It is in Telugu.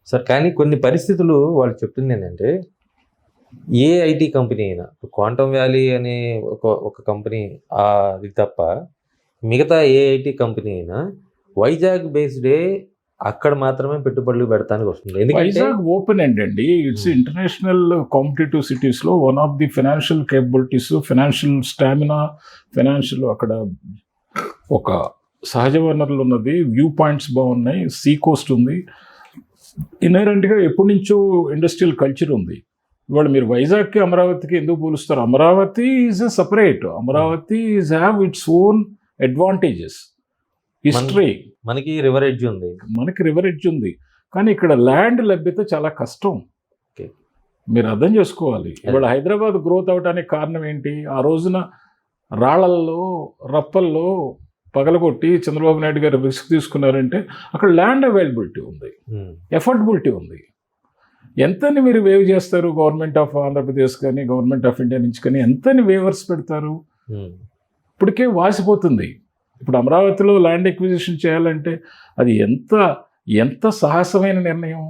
సార్ కానీ కొన్ని పరిస్థితులు వాళ్ళు చెప్తుంది ఏంటంటే, ఏ ఐటీ కంపెనీ అయినా క్వాంటమ్ వ్యాలీ అనే ఒక కంపెనీ అది తప్ప మిగతా ఏ ఐటీ కంపెనీ అయినా వైజాగ్ బేస్డే అక్కడ మాత్రమే పెట్టుబడులు పెడతానికి వస్తుంది. ఎందుకంటే వైజాగ్ ఓపెన్ ఎండ్ అండి. ఇట్స్ ఇంటర్నేషనల్ కాంపిటేటివ్ సిటీస్లో one of the financial capabilities, financial stamina, financial అక్కడ ఒక సహజ వనరులు ఉన్నది, వ్యూ పాయింట్స్ బాగున్నాయి, సీ కోస్ట్ ఉంది, ఇన్హరెంట్గా ఎప్పటి నుంచో ఇండస్ట్రియల్ కల్చర్ ఉంది. ఇవాళ మీరు వైజాగ్కి అమరావతికి ఎందుకు పోలుస్తారు? అమరావతి ఈజ్ ఎ సపరేట్, అమరావతి is have its own advantages, history, మనకి రివర్ ఎడ్జ్ ఉంది, మనకి రివర్ ఎడ్జ్ ఉంది, కానీ ఇక్కడ ల్యాండ్ లభ్యత చాలా కష్టం. మీరు అర్థం చేసుకోవాలి. ఇవాళ హైదరాబాద్ గ్రోత్ అవడానికి కారణం ఏంటి? ఆ రోజున రాళ్లల్లో రప్పల్లో పగలగొట్టి చంద్రబాబు నాయుడు గారు రిస్క్ తీసుకున్నారంటే అక్కడ ల్యాండ్ అవైలబిలిటీ ఉంది, ఎఫర్డబిలిటీ ఉంది. ఎంతని మీరు వేవ్ చేస్తారు? గవర్నమెంట్ ఆఫ్ ఆంధ్రప్రదేశ్ కానీ గవర్నమెంట్ ఆఫ్ ఇండియా నుంచి కానీ ఎంతని వేవర్స్ పెడతారు? ఇప్పటికే వాసిపోతుంది. ఇప్పుడు అమరావతిలో ల్యాండ్ ఎక్విజిషన్ చేయాలంటే అది ఎంత సాహసమైన నిర్ణయం.